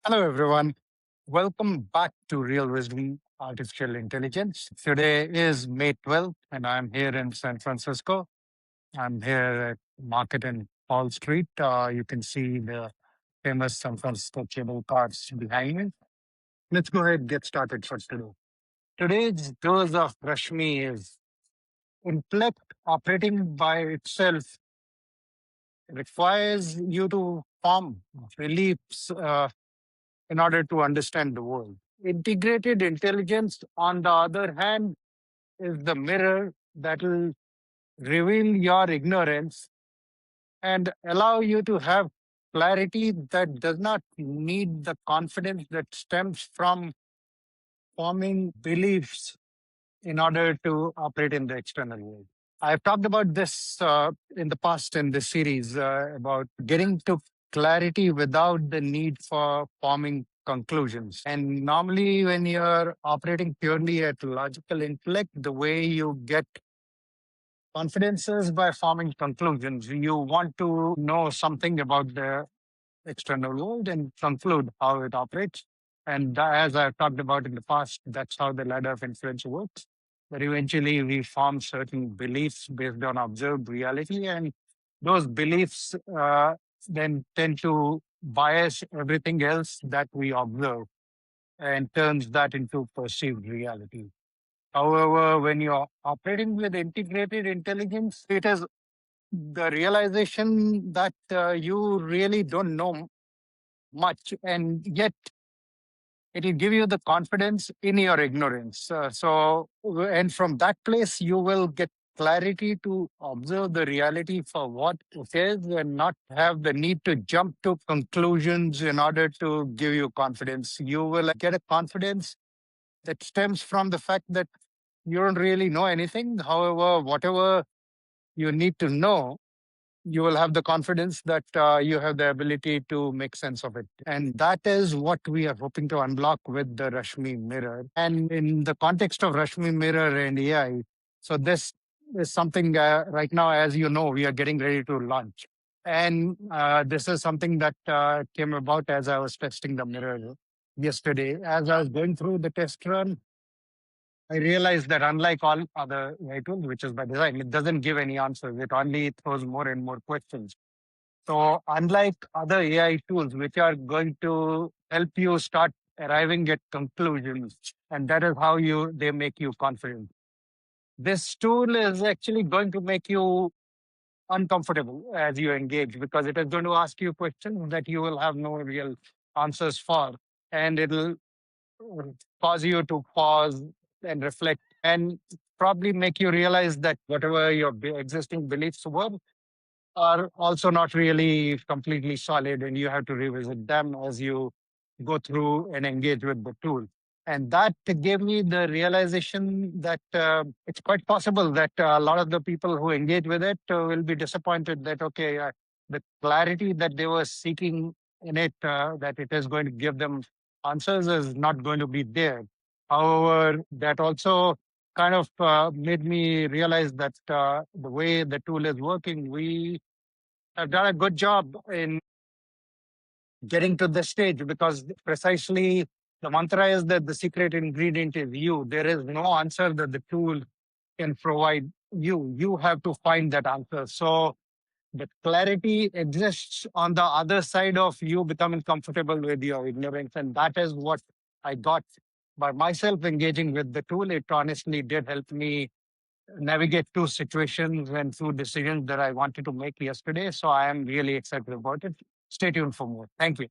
Hello, everyone. Welcome back to Real Wisdom Artificial Intelligence. Today is May 12th, and I'm here in San Francisco. I'm here at Market and Wall Street. You can see the famous San Francisco cable cars behind me. Let's go ahead and get started for today. Today's dose of Rashmi is intellect operating by itself requires you to form beliefs in order to understand the world. Integrated intelligence, on the other hand, is the mirror that will reveal your ignorance and allow you to have clarity that does not need the confidence that stems from forming beliefs in order to operate in the external world. I've talked about this in the past in this series about getting to clarity without the need for forming conclusions. And normally, when you're operating purely at logical intellect, the way you get confidence is by forming conclusions. You want to know something about the external world and conclude how it operates. And as I've talked about in the past, that's how the ladder of influence works. But eventually, we form certain beliefs based on observed reality, and those beliefs then tend to bias everything else that we observe and turns that into perceived reality. However, when you're operating with integrated intelligence, it is the realization that you really don't know much, and yet it will give you the confidence in your ignorance. And from that place, you will get clarity to observe the reality for what it is and not have the need to jump to conclusions in order to give you confidence. You will get a confidence that stems from the fact that you don't really know anything. However, whatever you need to know, you will have the confidence that you have the ability to make sense of it. And that is what we are hoping to unlock with the Rashmi mirror. And in the context of Rashmi mirror and AI, so this is something right now, as you know, we are getting ready to launch. And this is something that came about as I was testing the mirror yesterday. As I was going through the test run, I realized that unlike all other AI tools, which is by design, it doesn't give any answers. It only throws more and more questions. So unlike other AI tools, which are going to help you start arriving at conclusions, and that is how they make you confident. This tool is actually going to make you uncomfortable as you engage because it is going to ask you questions that you will have no real answers for. And it'll cause you to pause and reflect and probably make you realize that whatever your existing beliefs were are also not really completely solid and you have to revisit them as you go through and engage with the tool. And that gave me the realization that it's quite possible that a lot of the people who engage with it will be disappointed that, okay, the clarity that they were seeking in it, that it is going to give them answers, is not going to be there. However, that also kind of made me realize that the way the tool is working, we have done a good job in getting to this stage because precisely the mantra is that the secret ingredient is you. There is no answer that the tool can provide you. You have to find that answer. So the clarity exists on the other side of you becoming comfortable with your ignorance. And that is what I got by myself engaging with the tool. It honestly did help me navigate through situations and through decisions that I wanted to make yesterday. So I am really excited about it. Stay tuned for more. Thank you.